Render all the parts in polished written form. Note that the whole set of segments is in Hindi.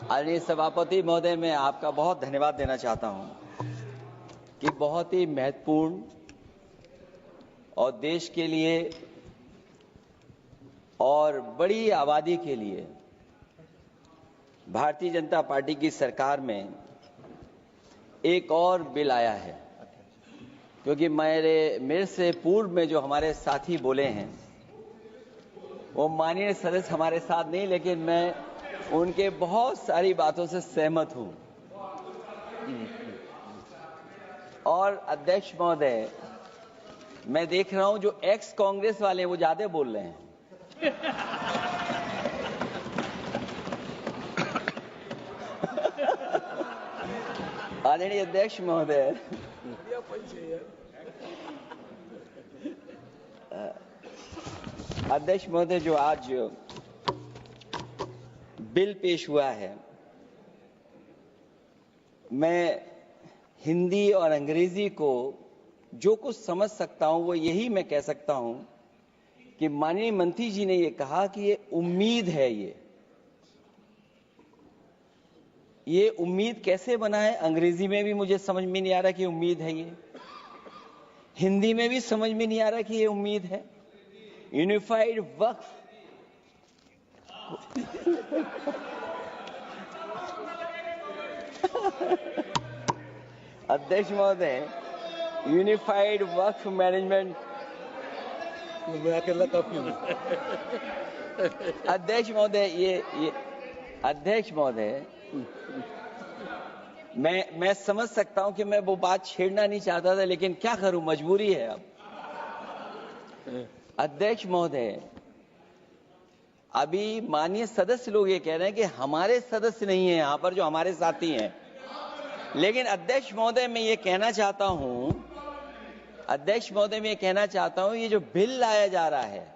आदरणीय सभापति महोदय, मैं आपका बहुत धन्यवाद देना चाहता हूं कि बहुत ही महत्वपूर्ण और देश के लिए और बड़ी आबादी के लिए भारतीय जनता पार्टी की सरकार में एक और बिल आया है। क्योंकि मेरे से पूर्व में जो हमारे साथी बोले हैं वो माननीय सदस्य हमारे साथ नहीं, लेकिन मैं उनके बहुत सारी बातों से सहमत हूं। और अध्यक्ष महोदय, मैं देख रहा हूं जो एक्स कांग्रेस वाले हैं वो ज्यादा बोल रहे हैं। आदरणीय अध्यक्ष महोदय, अध्यक्ष महोदय, जो आज बिल पेश हुआ है, मैं हिंदी और अंग्रेजी को जो कुछ समझ सकता हूं वो यही मैं कह सकता हूं कि माननीय मंत्री जी ने ये कहा कि ये उम्मीद है। ये उम्मीद कैसे बना है, अंग्रेजी में भी मुझे समझ में नहीं आ रहा कि उम्मीद है ये, हिंदी में भी समझ में नहीं आ रहा कि ये उम्मीद है। यूनिफाइड वक्फ अध्यक्ष महोदय, यूनिफाइड वक्फ मैनेजमेंट अध्यक्ष महोदय, ये अध्यक्ष महोदय, मैं समझ सकता हूं कि मैं वो बात छेड़ना नहीं चाहता था, लेकिन क्या करूं, मजबूरी है अब। अध्यक्ष महोदय, अभी माननीय सदस्य लोग ये कह रहे हैं कि हमारे सदस्य नहीं है यहां पर जो हमारे साथी हैं, लेकिन अध्यक्ष महोदय मैं ये कहना चाहता हूं, अध्यक्ष महोदय मैं ये कहना चाहता हूं, ये जो बिल लाया जा रहा है,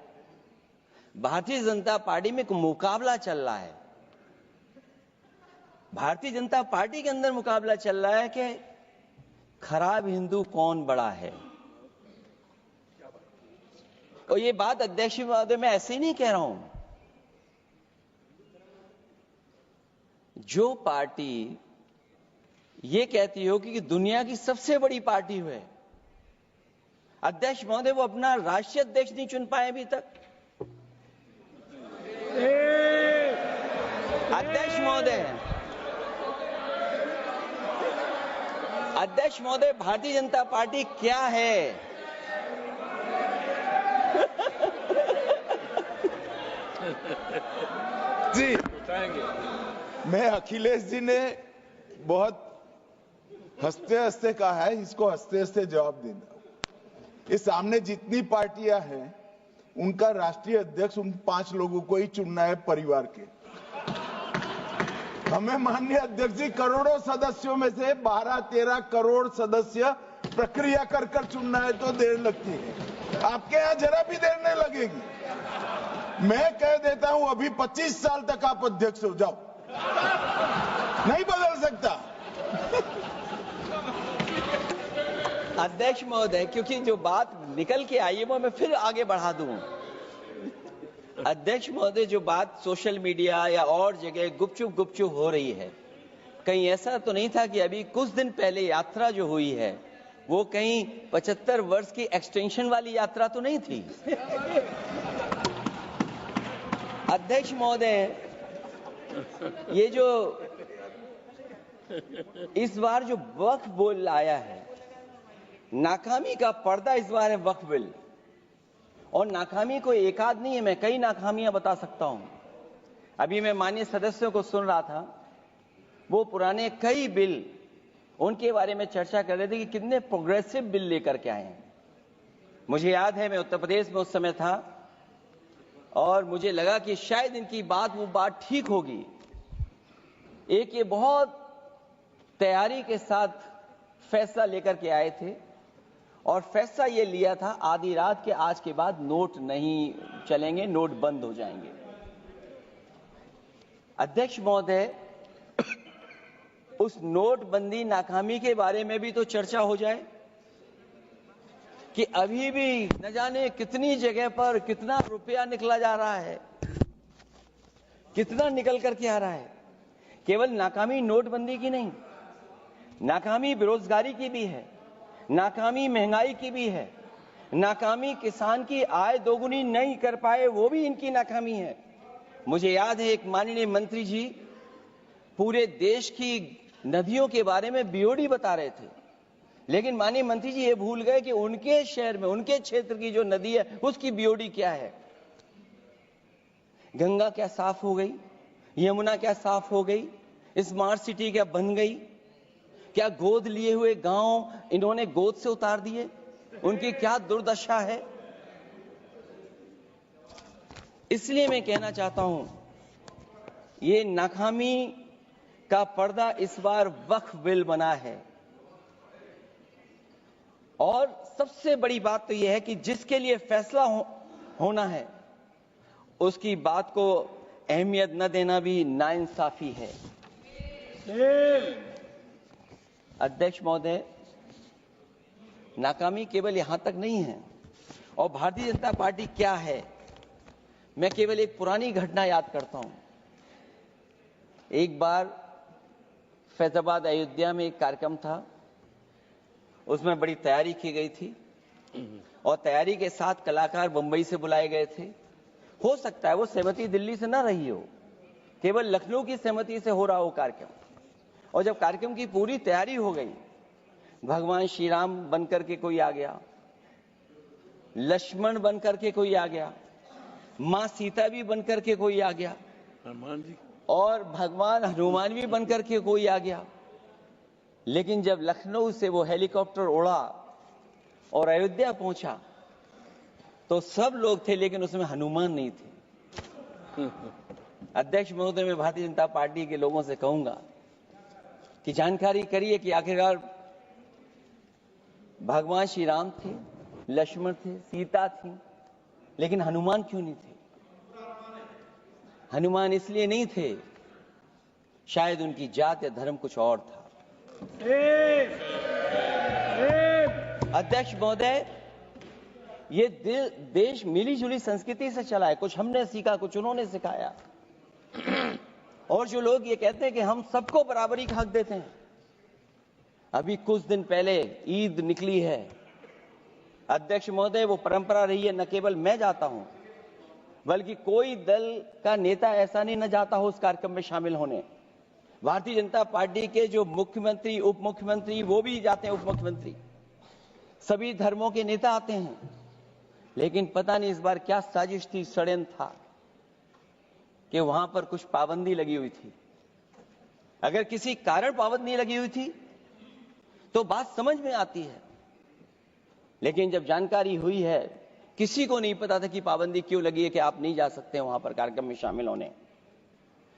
भारतीय जनता पार्टी में एक मुकाबला चल रहा है। भारतीय जनता पार्टी के अंदर मुकाबला चल रहा है कि खराब हिंदू कौन बड़ा है। और ये बात अध्यक्ष महोदय मैं ऐसे ही नहीं कह रहा हूं। जो पार्टी ये कहती हो कि दुनिया की सबसे बड़ी पार्टी है, अध्यक्ष महोदय वो अपना राष्ट्रीय अध्यक्ष नहीं चुन पाए अभी तक। अध्यक्ष महोदय, भारतीय जनता पार्टी क्या है? जी, मैं अखिलेश जी ने बहुत हंसते हंसते कहा है, इसको हंसते हंसते जवाब देना। इस सामने जितनी पार्टियां हैं उनका राष्ट्रीय अध्यक्ष उन 5 लोगों को ही चुनना है परिवार के। हमें माननीय अध्यक्ष जी करोड़ों सदस्यों में से 12-13 करोड़ सदस्य प्रक्रिया कर कर चुनना है तो देर लगती है। आपके यहां जरा भी देर नहीं लगेगी। मैं कह देता हूं अभी 25 साल तक आप अध्यक्ष हो जाओ, नहीं बदल सकता। अध्यक्ष महोदय, क्योंकि जो बात निकल के आई है वो मैं फिर आगे बढ़ा दूं। अध्यक्ष महोदय, जो बात सोशल मीडिया या और जगह गुपचुप हो रही है, कहीं ऐसा तो नहीं था कि अभी कुछ दिन पहले यात्रा जो हुई है वो कहीं 75 वर्ष की एक्सटेंशन वाली यात्रा तो नहीं थी। अध्यक्ष महोदय, ये जो इस बार जो वक्फ बिल आया है, नाकामी का पर्दा इस बार है वक्फ बिल। और नाकामी को एक आध नहीं है, मैं कई नाकामियां बता सकता हूं। अभी मैं माननीय सदस्यों को सुन रहा था, वो पुराने कई बिल उनके बारे में चर्चा कर रहे थे कि कितने प्रोग्रेसिव बिल लेकर के आए हैं। मुझे याद है मैं उत्तर प्रदेश में उस समय था और मुझे लगा कि शायद इनकी वो बात ठीक होगी। एक ये बहुत तैयारी के साथ फैसला लेकर के आए थे और फैसला ये लिया था आधी रात के आज के बाद नोट नहीं चलेंगे, नोट बंद हो जाएंगे। अध्यक्ष महोदय, उस नोटबंदी नाकामी के बारे में भी तो चर्चा हो जाए कि अभी भी न जाने कितनी जगह पर कितना रुपया निकला जा रहा है, कितना निकल करके आ रहा है। केवल नाकामी नोटबंदी की नहीं, नाकामी बेरोजगारी की भी है, नाकामी महंगाई की भी है, नाकामी किसान की आय दोगुनी नहीं कर पाए वो भी इनकी नाकामी है। मुझे याद है एक माननीय मंत्री जी पूरे देश की नदियों के बारे में बीओडी बता रहे थे, लेकिन माननीय मंत्री जी ये भूल गए कि उनके शहर में, उनके क्षेत्र की जो नदी है उसकी बीओडी क्या है। गंगा क्या साफ हो गई, यमुना क्या साफ हो गई, स्मार्ट सिटी क्या बन गई, क्या गोद लिए हुए गांव इन्होंने गोद से उतार दिए, उनकी क्या दुर्दशा है। इसलिए मैं कहना चाहता हूं, ये नाकामी का पर्दा इस बार वक्फ बिल बना है। और सबसे बड़ी बात तो यह है कि जिसके लिए फैसला होना है उसकी बात को अहमियत न देना भी नाइंसाफी है। अध्यक्ष महोदय, नाकामी केवल यहां तक नहीं है। और भारतीय जनता पार्टी क्या है, मैं केवल एक पुरानी घटना याद करता हूं। एक बार फैजाबाद अयोध्या में एक कार्यक्रम था, उसमें बड़ी तैयारी की गई थी और तैयारी के साथ कलाकार बंबई से बुलाए गए थे। हो सकता है वो सहमति दिल्ली से ना रही हो, केवल लखनऊ की सहमति से हो रहा हो कार्यक्रम। और जब कार्यक्रम की पूरी तैयारी हो गई, भगवान श्री राम बनकर के कोई आ गया, लक्ष्मण बनकर के कोई आ गया, मां सीता भी बनकर के कोई आ गया, और भगवान हनुमान भी बनकर के कोई आ गया। लेकिन जब लखनऊ से वो हेलीकॉप्टर उड़ा और अयोध्या पहुंचा तो सब लोग थे, लेकिन उसमें हनुमान नहीं थे। अध्यक्ष महोदय, मैं भारतीय जनता पार्टी के लोगों से कहूंगा कि जानकारी करिए कि आखिरकार भगवान श्री राम थे, लक्ष्मण थे, सीता थी, लेकिन हनुमान क्यों नहीं थे? हनुमान इसलिए नहीं थे, शायद उनकी जात या धर्म कुछ और था। अध्यक्ष महोदय, ये देश मिली जुली संस्कृति से चला है। कुछ हमने सीखा, कुछ उन्होंने सिखाया। और जो लोग ये कहते हैं कि हम सबको बराबरी का हक देते हैं, अभी कुछ दिन पहले ईद निकली है। अध्यक्ष महोदय, वो परंपरा रही है, न केवल मैं जाता हूं बल्कि कोई दल का नेता ऐसा नहीं न जाता हो उस कार्यक्रम में शामिल होने। भारतीय जनता पार्टी के जो मुख्यमंत्री, उप मुख्यमंत्री, वो भी जाते हैं, उप मुख्यमंत्री, सभी धर्मों के नेता आते हैं। लेकिन पता नहीं इस बार क्या साजिश थी, षड्यंत्र था कि वहां पर कुछ पाबंदी लगी हुई थी। अगर किसी कारण पाबंदी लगी हुई थी तो बात समझ में आती है, लेकिन जब जानकारी हुई है, किसी को नहीं पता था कि पाबंदी क्यों लगी है कि आप नहीं जा सकते वहां पर कार्यक्रम में शामिल होने।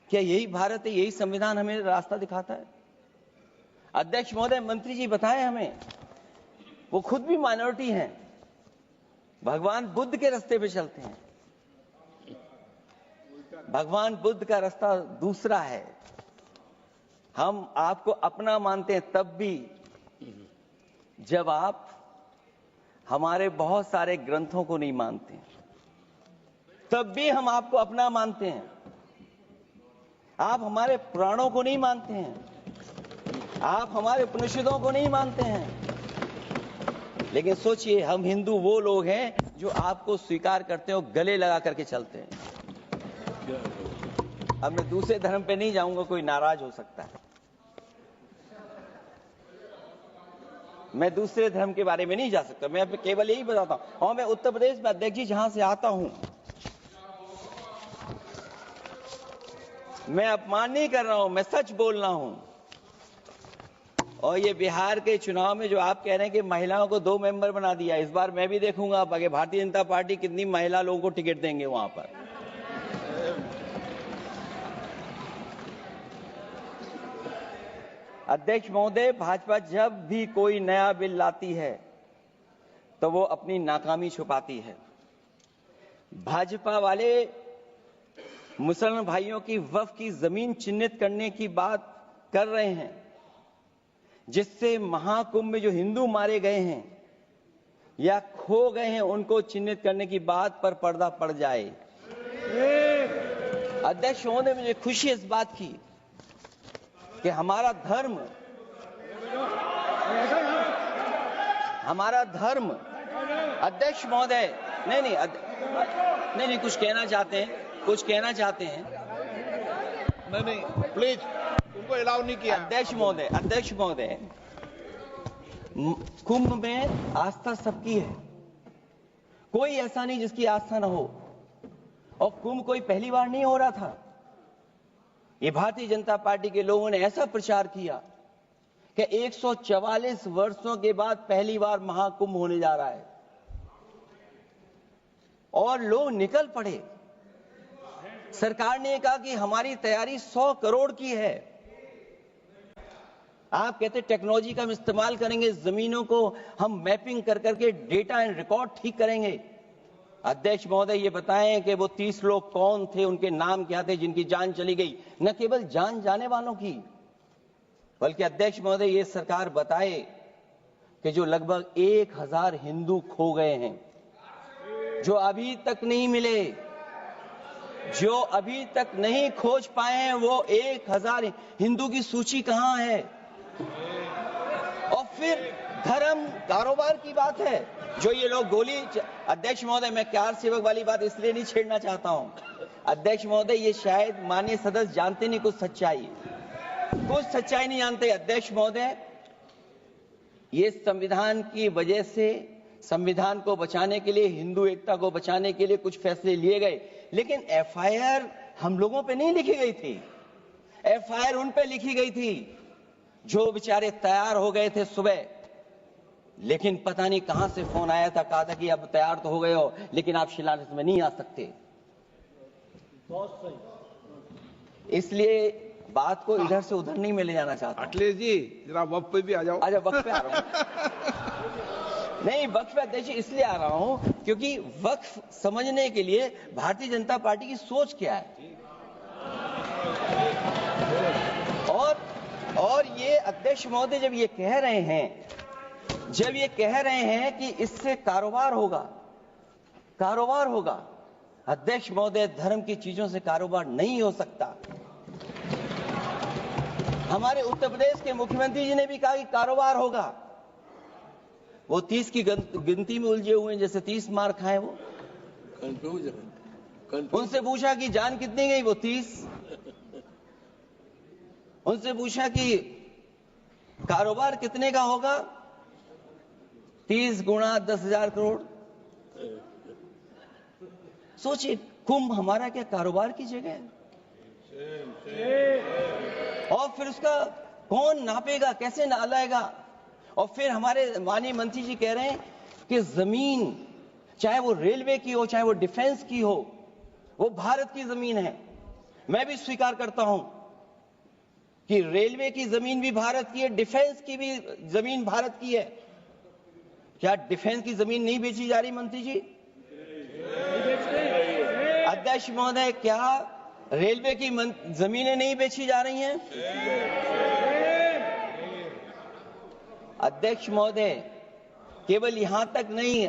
क्या यही भारत है, यही संविधान हमें रास्ता दिखाता है? अध्यक्ष महोदय, मंत्री जी बताएं हमें, वो खुद भी माइनॉरिटी हैं, भगवान बुद्ध के रास्ते पे चलते हैं। भगवान बुद्ध का रास्ता दूसरा है। हम आपको अपना मानते हैं तब भी जब आप हमारे बहुत सारे ग्रंथों को नहीं मानते, तब भी हम आपको अपना मानते हैं। आप हमारे पुराणों को नहीं मानते हैं, आप हमारे उपनिषदों को नहीं मानते हैं, लेकिन सोचिए, हम हिंदू वो लोग हैं जो आपको स्वीकार करते हैं और गले लगा करके चलते हैं। अब मैं दूसरे धर्म पे नहीं जाऊंगा, कोई नाराज हो सकता है। मैं दूसरे धर्म के बारे में नहीं जा सकता, मैं केवल यही बताता हूं। और मैं उत्तर प्रदेश में, अध्यक्ष जी, जहां से आता हूं, मैं अपमान नहीं कर रहा हूं, मैं सच बोल रहा हूं। और ये बिहार के चुनाव में जो आप कह रहे हैं कि महिलाओं को 2 मेंबर बना दिया, इस बार मैं भी देखूंगा आगे भारतीय जनता पार्टी कितनी महिला लोगों को टिकट देंगे वहां पर। अध्यक्ष महोदय, भाजपा जब भी कोई नया बिल लाती है तो वो अपनी नाकामी छुपाती है। भाजपा वाले मुसलमान भाइयों की वक्फ की जमीन चिन्हित करने की बात कर रहे हैं, जिससे महाकुंभ में जो हिंदू मारे गए हैं या खो गए हैं, उनको चिन्हित करने की बात पर पर्दा पड़ जाए। अध्यक्ष महोदय, मुझे खुशी इस बात की कि हमारा धर्म अध्यक्ष महोदय नहीं कुछ कहना चाहते हैं नहीं प्लीज, उनको अलाउ नहीं किया। अध्यक्ष महोदय कुंभ में आस्था सबकी है, कोई ऐसा नहीं जिसकी आस्था न हो। और कुंभ कोई पहली बार नहीं हो रहा था। ये भारतीय जनता पार्टी के लोगों ने ऐसा प्रचार किया कि 144 वर्षों के बाद पहली बार महाकुंभ होने जा रहा है और लोग निकल पड़े। सरकार ने कहा कि हमारी तैयारी 100 करोड़ की है। आप कहते टेक्नोलॉजी का हम इस्तेमाल करेंगे, जमीनों को हम मैपिंग कर करके डेटा एंड रिकॉर्ड ठीक करेंगे। अध्यक्ष महोदय ये बताएं कि वो 30 लोग कौन थे, उनके नाम क्या थे जिनकी जान चली गई, न केवल जान जाने वालों की, बल्कि अध्यक्ष महोदय ये सरकार बताए कि जो लगभग 1000 हिंदू खो गए हैं, जो अभी तक नहीं मिले, जो अभी तक नहीं खोज पाए हैं, वो 1000 हिंदू की सूची कहां है? और फिर धर्म कारोबार की बात है, जो ये लोग गोली। अध्यक्ष महोदय मैं कार सेवक वाली बात इसलिए नहीं छेड़ना चाहता हूं। अध्यक्ष महोदय ये शायद माननीय सदस्य जानते नहीं कुछ सच्चाई नहीं जानते। अध्यक्ष महोदय ये संविधान की वजह से, संविधान को बचाने के लिए, हिंदू एकता को बचाने के लिए कुछ फैसले लिए गए, लेकिन एफआईआर हम लोगों पे नहीं लिखी गई थी। एफआईआर उन पे लिखी गई थी जो बेचारे तैयार हो गए थे सुबह, लेकिन पता नहीं कहां से फोन आया था, कहा था कि अब तैयार तो हो गए हो लेकिन आप शिलान्यास में नहीं आ सकते। इसलिए बात को इधर से उधर नहीं में ले जाना चाहता। अखिलेश जी जरा वक्त पे भी आ जाओ। आजा, वक्त पे आ रहा हूं। नहीं, वक्त पे अध्यक्ष इसलिए आ रहा हूं क्योंकि वक्त समझने के लिए भारतीय जनता पार्टी की सोच क्या है। और ये अध्यक्ष महोदय जब ये कह रहे हैं कि इससे कारोबार होगा, अध्यक्ष महोदय धर्म की चीजों से कारोबार नहीं हो सकता। हमारे उत्तर प्रदेश के मुख्यमंत्री जी ने भी कहा कि कारोबार होगा। वो 30 की गिनती में उलझे हुए हैं, जैसे 30 मार खाए वो। उनसे पूछा कि जान कितनी गई, वो 30। उनसे पूछा कि कारोबार कितने का होगा, 30 गुणा 10,000 करोड़। सोचिए, कुंभ हमारा क्या कारोबार की जगह है? और फिर उसका कौन नापेगा, कैसे नालाएगा? और फिर हमारे माननीय मंत्री जी कह रहे हैं कि जमीन, चाहे वो रेलवे की हो, चाहे वो डिफेंस की हो, वो भारत की जमीन है। मैं भी स्वीकार करता हूं कि रेलवे की जमीन भी भारत की है, डिफेंस की भी जमीन भारत की है। क्या डिफेंस की जमीन नहीं बेची जा रही मंत्री जी? अध्यक्ष महोदय, क्या रेलवे की जमीनें नहीं बेची जा रही हैं? अध्यक्ष महोदय, केवल यहां तक नहीं,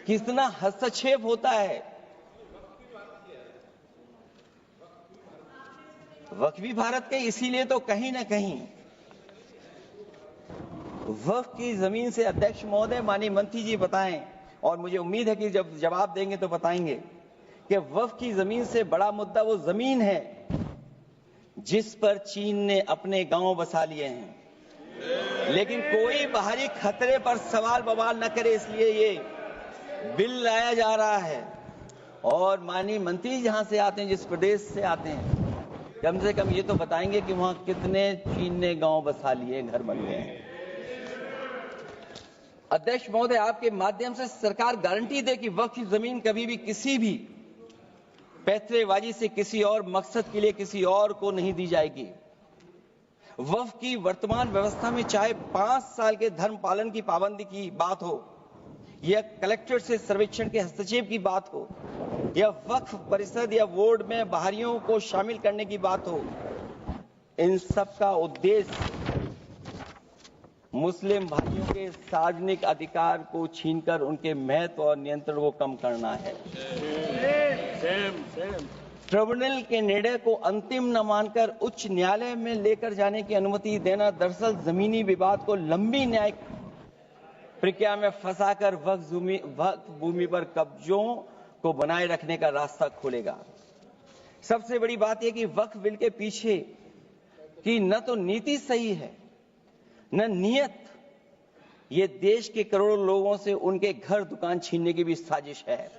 कितना हस्तक्षेप होता है। वक्फ भी भारत के, इसीलिए तो कहीं ना कहीं वक्फ की जमीन से, अध्यक्ष महोदय माननीय मंत्री जी बताएं, और मुझे उम्मीद है कि जब जवाब देंगे तो बताएंगे कि वक्फ की जमीन से बड़ा मुद्दा वो जमीन है जिस पर चीन ने अपने गांव बसा लिए हैं, लेकिन कोई बाहरी खतरे पर सवाल बवाल न करे, इसलिए ये बिल लाया जा रहा है। और माननीय मंत्री जहां से आते हैं, जिस प्रदेश से आते हैं, कम से कम ये तो बताएंगे कि वहां कितने चीन ने गांव बसा लिए, घर बन गए हैं। अध्यक्ष महोदय, आपके माध्यम से सरकार गारंटी दे कि वक्फ की जमीन कभी भी किसी भी पैतरेबाजी से किसी और मकसद के लिए किसी और को नहीं दी जाएगी। वक्फ की वर्तमान व्यवस्था में चाहे 5 साल के धर्म पालन की पाबंदी की बात हो, या कलेक्टर से सर्वेक्षण के हस्तक्षेप की बात हो, या वक्फ परिषद या बोर्ड में बाहरियों को शामिल करने की बात हो, इन सब का उद्देश्य मुस्लिम भाइयों के सार्वजनिक अधिकार को छीनकर उनके महत्व और नियंत्रण को कम करना है। ट्रिब्यूनल के निर्णय को अंतिम न मानकर उच्च न्यायालय में लेकर जाने की अनुमति देना दरअसल जमीनी विवाद को लंबी न्यायिक प्रक्रिया में फंसाकर वक्फ भूमि पर कब्जों को बनाए रखने का रास्ता खोलेगा। सबसे बड़ी बात यह कि वक्फ बिल के पीछे की न तो नीति सही है न नीयत। ये देश के करोड़ों लोगों से उनके घर दुकान छीनने की भी साजिश है।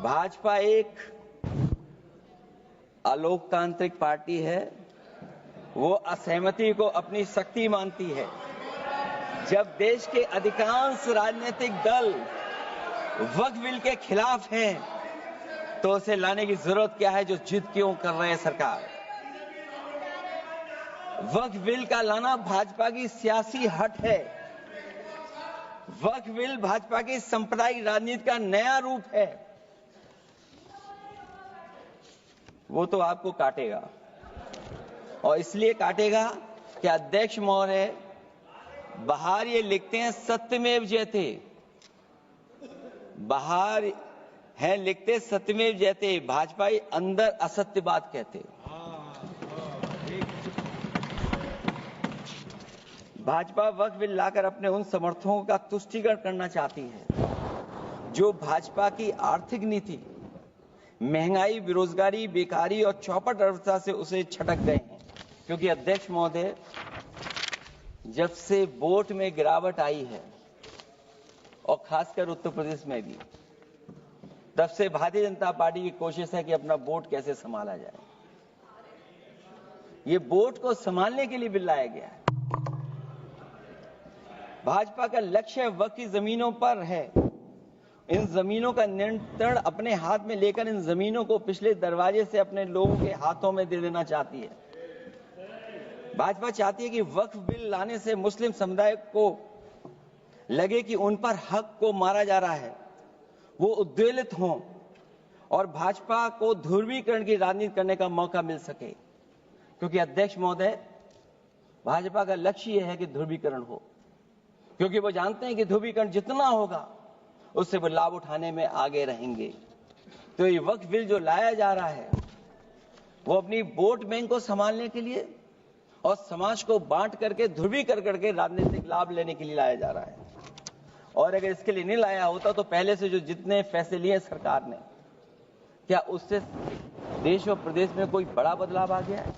भाजपा एक अलोकतांत्रिक पार्टी है। वो असहमति को अपनी शक्ति मानती है। जब देश के अधिकांश राजनीतिक दल वक्फ बिल के खिलाफ हैं, तो उसे लाने की जरूरत क्या है जो जिद क्यों कर रहे हैं सरकार। वक्फ बिल का लाना भाजपा की सियासी हट है। वक्फ बिल भाजपा की सांप्रदायिक राजनीति का नया रूप है। वो तो आपको काटेगा, और इसलिए काटेगा कि अध्यक्ष महोदय बाहर ये लिखते हैं सत्यमेव जयते, बाहर है लिखते सत्यमेव जयते, भाजपाई अंदर असत्य बात कहते। भाजपा वक्फ बिल लाकर अपने उन समर्थकों का तुष्टीकरण करना चाहती है जो भाजपा की आर्थिक नीति, महंगाई, बेरोजगारी, बेकारी और चौपट अर्थव्यवस्था से उसे छटक गए हैं। क्योंकि अध्यक्ष महोदय, जब से वोट में गिरावट आई है और खासकर उत्तर प्रदेश में भी, तब से भारतीय जनता पार्टी की कोशिश है कि अपना वोट कैसे संभाला जाए। ये वोट को संभालने के लिए बिल लाया गया है। भाजपा का लक्ष्य वक्फ की जमीनों पर है। इन जमीनों का नियंत्रण अपने हाथ में लेकर इन जमीनों को पिछले दरवाजे से अपने लोगों के हाथों में दे देना चाहती है। भाजपा चाहती है कि वक्फ बिल लाने से मुस्लिम समुदाय को लगे कि उन पर हक को मारा जा रहा है, वो उद्वेलित हों और भाजपा को ध्रुवीकरण की राजनीति करने का मौका मिल सके। क्योंकि अध्यक्ष महोदय, भाजपा का लक्ष्य यह है कि ध्रुवीकरण हो, क्योंकि वो जानते हैं कि ध्रुवीकरण जितना होगा उससे वो लाभ उठाने में आगे रहेंगे। तो ये वक्फ बिल जो लाया जा रहा है, वो अपनी वोट बैंक को संभालने के लिए और समाज को बांट करके ध्रुवीकरण करके राजनीतिक लाभ लेने के लिए लाया जा रहा है। और अगर इसके लिए नहीं लाया होता तो पहले से जो जितने फैसले लिए सरकार ने, क्या उससे देश और प्रदेश में कोई बड़ा बदलाव आ गया है?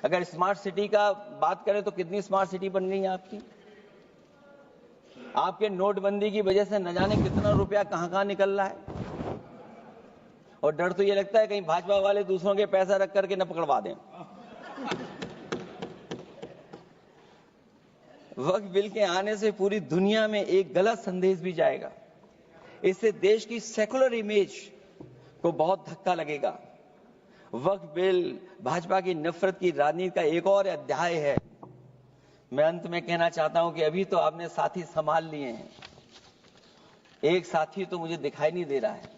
अगर स्मार्ट सिटी का बात करें तो कितनी स्मार्ट सिटी बन गई है आपकी। आपके नोटबंदी की वजह से न जाने कितना रुपया कहां निकल रहा है। और डर तो ये लगता है कहीं भाजपा वाले दूसरों के पैसा रख करके न पकड़वा दें। वक्फ बिल के आने से पूरी दुनिया में एक गलत संदेश भी जाएगा। इससे देश की सेकुलर इमेज को बहुत धक्का लगेगा। वक्फ बिल भाजपा की नफरत की राजनीति का एक और अध्याय है। मैं अंत में कहना चाहता हूं कि अभी तो आपने साथी संभाल लिए हैं, एक साथी तो मुझे दिखाई नहीं दे रहा है।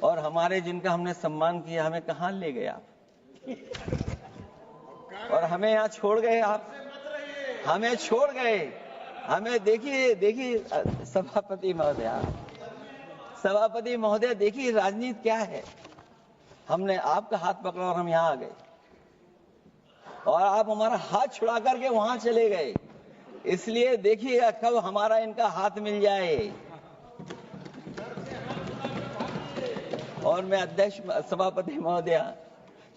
और हमारे जिनका हमने सम्मान किया, हमें कहां ले गए आप? और हमें यहां छोड़ गए आप, हमें छोड़ गए। हमें देखिए सभापति महोदय देखिए राजनीति क्या है। हमने आपका हाथ पकड़ा और हम यहां आ गए, और आप हमारा हाथ छुड़ा करके वहां चले गए। इसलिए देखिएगा कब हमारा इनका हाथ मिल जाए। और मैं अध्यक्ष सभापति महोदय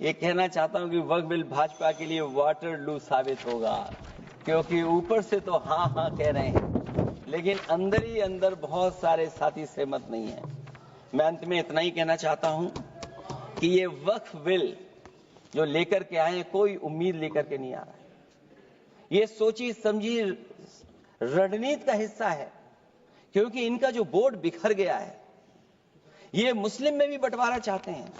ये कहना चाहता हूं कि वक्फ बिल भाजपा के लिए वाटरलू साबित होगा। क्योंकि ऊपर से तो हाँ हाँ कह रहे हैं, लेकिन अंदर ही अंदर बहुत सारे साथी सहमत नहीं है। मैं अंत में इतना ही कहना चाहता हूं कि ये वक्फ बिल जो लेकर के आए हैं, कोई उम्मीद लेकर के नहीं आ रहा है। ये सोची समझी रणनीति का हिस्सा है। क्योंकि इनका जो वोट बिखर गया है, ये मुस्लिम में भी बंटवारा चाहते हैं।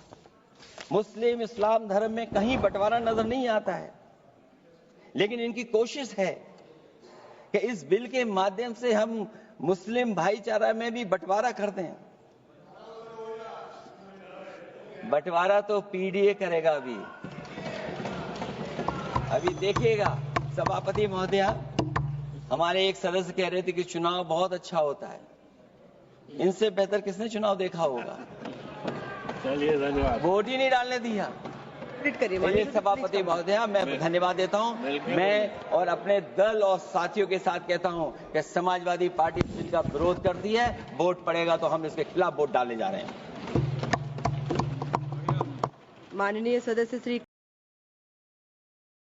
मुस्लिम इस्लाम धर्म में कहीं बंटवारा नजर नहीं आता है, लेकिन इनकी कोशिश है कि इस बिल के माध्यम से हम मुस्लिम भाईचारा में भी बंटवारा करते हैं। बंटवारा तो पीडीए करेगा। अभी देखिएगा सभापति महोदया, हमारे एक सदस्य कह रहे थे कि चुनाव बहुत अच्छा होता है। इनसे बेहतर किसने चुनाव देखा होगा? चलिए धन्यवाद। वोट ही नहीं डालने दिया। चलिए सभापति महोदया, मैं धन्यवाद देता हूं। मैं और अपने दल और साथियों के साथ कहता हूं कि समाजवादी पार्टी बिल का विरोध करती है, वोट पड़ेगा तो हम इसके खिलाफ वोट डालने जा रहे हैं। माननीय सदस्य श्री